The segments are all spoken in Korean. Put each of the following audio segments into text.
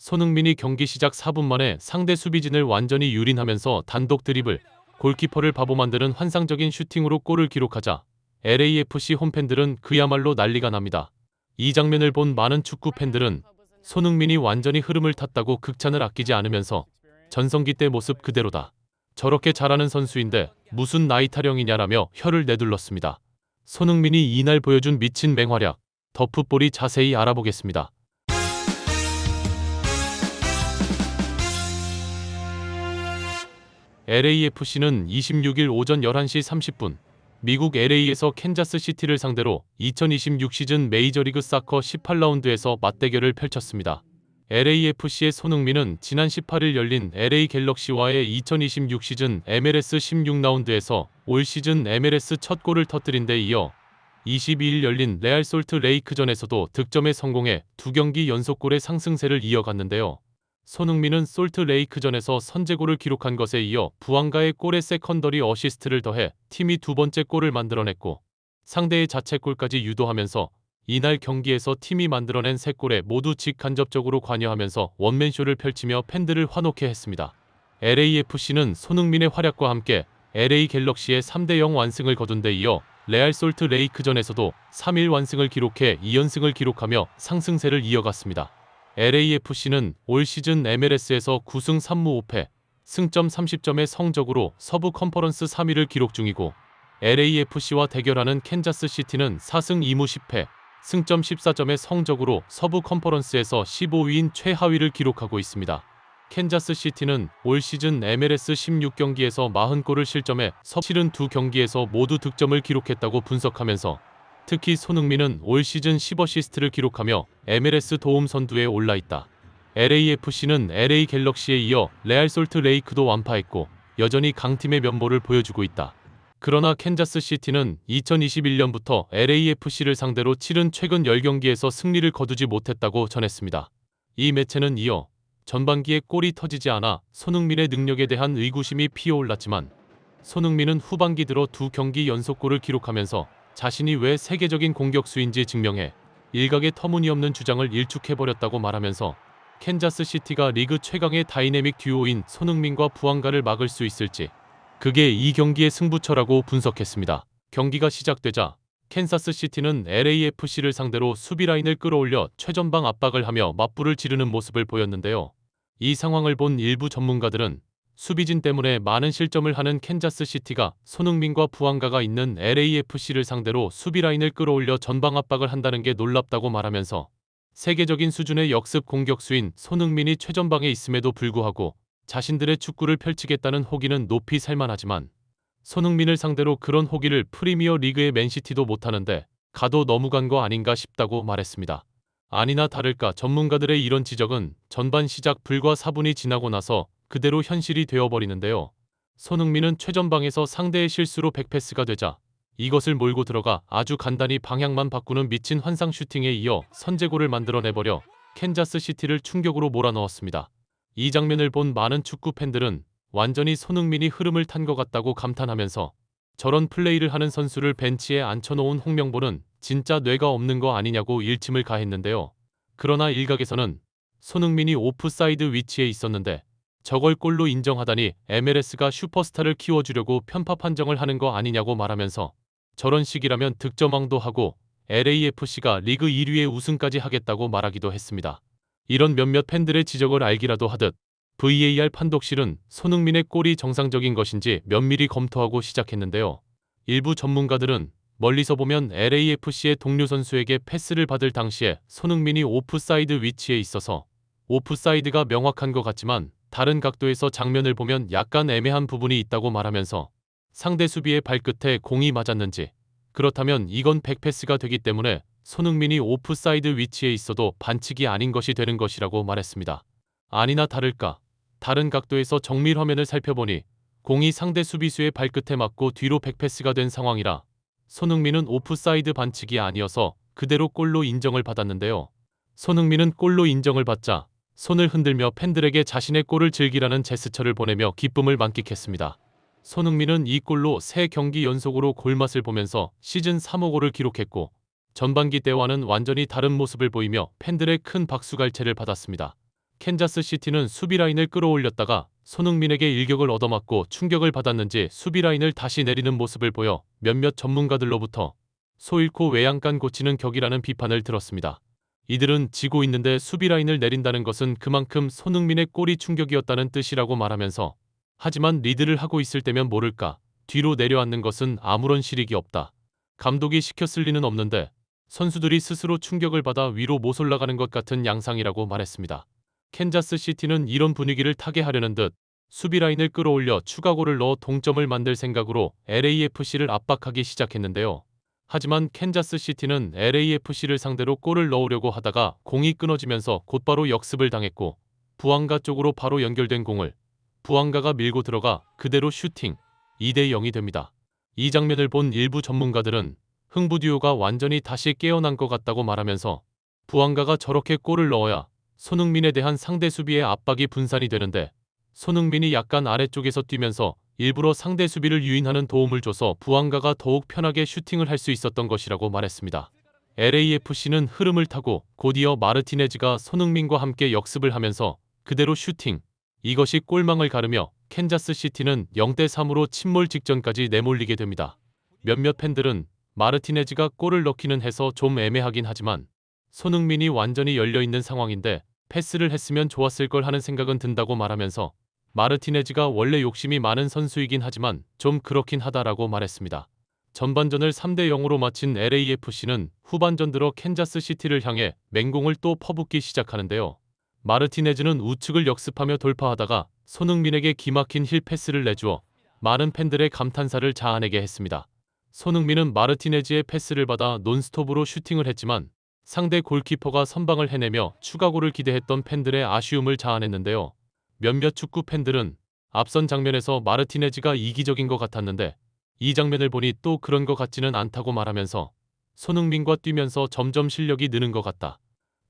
손흥민이 경기 시작 4분 만에 상대 수비진을 완전히 유린하면서 단독 드리블, 골키퍼를 바보 만드는 환상적인 슈팅으로 골을 기록하자 LAFC 홈팬들은 그야말로 난리가 납니다. 이 장면을 본 많은 축구 팬들은 손흥민이 완전히 흐름을 탔다고 극찬을 아끼지 않으면서 전성기 때 모습 그대로다. 저렇게 잘하는 선수인데 무슨 나이 타령이냐라며 혀를 내둘렀습니다. 손흥민이 이날 보여준 미친 맹활약, 더 풋볼이 자세히 알아보겠습니다. LAFC는 26일 오전 11시 30분 미국 LA에서 캔자스 시티를 상대로 2026 시즌 메이저리그 사커 18라운드에서 맞대결을 펼쳤습니다. LAFC의 손흥민은 지난 18일 열린 LA 갤럭시와의 2026 시즌 MLS 16라운드에서 올 시즌 MLS 첫 골을 터뜨린 데 이어 22일 열린 레알 솔트 레이크전에서도 득점에 성공해 2경기 연속골의 상승세를 이어갔는데요. 손흥민은 솔트 레이크전에서 선제골을 기록한 것에 이어 부안가의 골에 세컨더리 어시스트를 더해 팀이 두 번째 골을 만들어냈고 상대의 자책골까지 유도하면서 이날 경기에서 팀이 만들어낸 3골에 모두 직간접적으로 관여하면서 원맨쇼를 펼치며 팬들을 화놓게 했습니다. LAFC는 손흥민의 활약과 함께 LA 갤럭시의 3대0 완승을 거둔 데 이어 레알 솔트 레이크전에서도 3일 완승을 기록해 2연승을 기록하며 상승세를 이어갔습니다. LAFC는 올 시즌 MLS에서 9승 3무 5패, 승점 30점의 성적으로 서부 컨퍼런스 3위를 기록 중이고 LAFC와 대결하는 캔자스 시티는 4승 2무 10패, 승점 14점의 성적으로 서부 컨퍼런스에서 15위인 최하위를 기록하고 있습니다. 캔자스 시티는 올 시즌 MLS 16경기에서 40골을 실점해 서부 72경기에서 모두 득점을 기록했다고 분석하면서 특히 손흥민은 올 시즌 10어시스트를 기록하며 MLS 도움 선두에 올라있다. LAFC는 LA 갤럭시에 이어 레알 솔트 레이크도 완파했고 여전히 강팀의 면모를 보여주고 있다. 그러나 캔자스 시티는 2021년부터 LAFC를 상대로 치른 최근 10경기에서 승리를 거두지 못했다고 전했습니다. 이 매체는 이어 전반기에 골이 터지지 않아 손흥민의 능력에 대한 의구심이 피어올랐지만 손흥민은 후반기 들어 2경기 연속골을 기록하면서 자신이 왜 세계적인 공격수인지 증명해 일각의 터무니없는 주장을 일축해버렸다고 말하면서 캔자스 시티가 리그 최강의 다이내믹 듀오인 손흥민과 부안가를 막을 수 있을지 그게 이 경기의 승부처라고 분석했습니다. 경기가 시작되자 캔자스 시티는 LAFC를 상대로 수비 라인을 끌어올려 최전방 압박을 하며 맞불을 지르는 모습을 보였는데요. 이 상황을 본 일부 전문가들은 수비진 때문에 많은 실점을 하는 캔자스 시티가 손흥민과 부안가가 있는 LAFC를 상대로 수비 라인을 끌어올려 전방 압박을 한다는 게 놀랍다고 말하면서 세계적인 수준의 역습 공격수인 손흥민이 최전방에 있음에도 불구하고 자신들의 축구를 펼치겠다는 호기는 높이 살만하지만 손흥민을 상대로 그런 호기를 프리미어 리그의 맨시티도 못하는데 가도 너무 간 거 아닌가 싶다고 말했습니다. 아니나 다를까 전문가들의 이런 지적은 전반 시작 불과 4분이 지나고 나서 그대로 현실이 되어버리는데요. 손흥민은 최전방에서 상대의 실수로 백패스가 되자 이것을 몰고 들어가 아주 간단히 방향만 바꾸는 미친 환상 슈팅에 이어 선제골을 만들어내버려 캔자스 시티를 충격으로 몰아넣었습니다. 이 장면을 본 많은 축구 팬들은 완전히 손흥민이 흐름을 탄 것 같다고 감탄하면서 저런 플레이를 하는 선수를 벤치에 앉혀놓은 홍명보는 진짜 뇌가 없는 거 아니냐고 일침을 가했는데요. 그러나 일각에서는 손흥민이 오프사이드 위치에 있었는데 저걸 골로 인정하다니 MLS가 슈퍼스타를 키워주려고 편파 판정을 하는 거 아니냐고 말하면서 저런 식이라면 득점왕도 하고 LAFC가 리그 1위의 우승까지 하겠다고 말하기도 했습니다. 이런 몇몇 팬들의 지적을 알기라도 하듯 VAR 판독실은 손흥민의 골이 정상적인 것인지 면밀히 검토하고 시작했는데요. 일부 전문가들은 멀리서 보면 LAFC의 동료 선수에게 패스를 받을 당시에 손흥민이 오프사이드 위치에 있어서 오프사이드가 명확한 것 같지만 다른 각도에서 장면을 보면 약간 애매한 부분이 있다고 말하면서 상대 수비의 발끝에 공이 맞았는지 그렇다면 이건 백패스가 되기 때문에 손흥민이 오프사이드 위치에 있어도 반칙이 아닌 것이 되는 것이라고 말했습니다. 아니나 다를까 다른 각도에서 정밀 화면을 살펴보니 공이 상대 수비수의 발끝에 맞고 뒤로 백패스가 된 상황이라 손흥민은 오프사이드 반칙이 아니어서 그대로 골로 인정을 받았는데요. 손흥민은 골로 인정을 받자 손을 흔들며 팬들에게 자신의 골을 즐기라는 제스처를 보내며 기쁨을 만끽했습니다. 손흥민은 이 골로 3경기 연속으로 골맛을 보면서 시즌 3호 골을 기록했고 전반기 때와는 완전히 다른 모습을 보이며 팬들의 큰 박수갈채를 받았습니다. 캔자스 시티는 수비 라인을 끌어올렸다가 손흥민에게 일격을 얻어맞고 충격을 받았는지 수비 라인을 다시 내리는 모습을 보여 몇몇 전문가들로부터 소 잃고 외양간 고치는 격이라는 비판을 들었습니다. 이들은 지고 있는데 수비 라인을 내린다는 것은 그만큼 손흥민의 골이 충격이었다는 뜻이라고 말하면서, 하지만 리드를 하고 있을 때면 모를까 뒤로 내려앉는 것은 아무런 실익이 없다. 감독이 시켰을 리는 없는데 선수들이 스스로 충격을 받아 위로 못 올라가는 것 같은 양상이라고 말했습니다. 캔자스 시티는 이런 분위기를 타게 하려는 듯 수비 라인을 끌어올려 추가골을 넣어 동점을 만들 생각으로 LAFC를 압박하기 시작했는데요. 하지만 캔자스 시티는 LAFC를 상대로 골을 넣으려고 하다가 공이 끊어지면서 곧바로 역습을 당했고, 부앙가 쪽으로 바로 연결된 공을 부앙가가 밀고 들어가 그대로 슈팅, 2대 0이 됩니다. 이 장면을 본 일부 전문가들은 흥부듀오가 완전히 다시 깨어난 것 같다고 말하면서, 부앙가가 저렇게 골을 넣어야 손흥민에 대한 상대 수비의 압박이 분산이 되는데 손흥민이 약간 아래쪽에서 뛰면서 일부러 상대 수비를 유인하는 도움을 줘서 부앙가가 더욱 편하게 슈팅을 할 수 있었던 것이라고 말했습니다. LAFC는 흐름을 타고 곧이어 마르티네즈가 손흥민과 함께 역습을 하면서 그대로 슈팅, 이것이 골망을 가르며 캔자스 시티는 0대 3으로 침몰 직전까지 내몰리게 됩니다. 몇몇 팬들은 마르티네즈가 골을 넣기는 해서 좀 애매하긴 하지만 손흥민이 완전히 열려있는 상황인데 패스를 했으면 좋았을 걸 하는 생각은 든다고 말하면서, 마르티네즈가 원래 욕심이 많은 선수이긴 하지만 좀 그렇긴 하다라고 말했습니다. 전반전을 3대 0으로 마친 LAFC는 후반전 들어 캔자스 시티를 향해 맹공을 또 퍼붓기 시작하는데요. 마르티네즈는 우측을 역습하며 돌파하다가 손흥민에게 기막힌 힐 패스를 내주어 많은 팬들의 감탄사를 자아내게 했습니다. 손흥민은 마르티네즈의 패스를 받아 논스톱으로 슈팅을 했지만 상대 골키퍼가 선방을 해내며 추가골을 기대했던 팬들의 아쉬움을 자아냈는데요. 몇몇 축구 팬들은 앞선 장면에서 마르티네즈가 이기적인 것 같았는데 이 장면을 보니 또 그런 것 같지는 않다고 말하면서, 손흥민과 뛰면서 점점 실력이 느는 것 같다.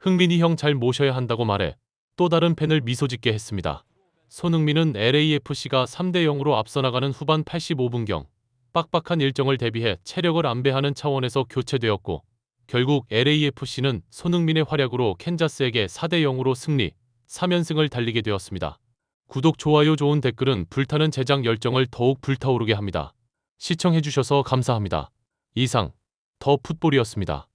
흥민이 형 잘 모셔야 한다고 말해 또 다른 팬을 미소 짓게 했습니다. 손흥민은 LAFC가 3대 0으로 앞서 나가는 후반 85분경 빡빡한 일정을 대비해 체력을 안배하는 차원에서 교체되었고, 결국 LAFC는 손흥민의 활약으로 캔자스에게 4대 0으로 승리, 3연승을 달리게 되었습니다. 구독, 좋아요, 좋은 댓글은 불타는 제작 열정을 더욱 불타오르게 합니다. 시청해주셔서 감사합니다. 이상 더 풋볼이었습니다.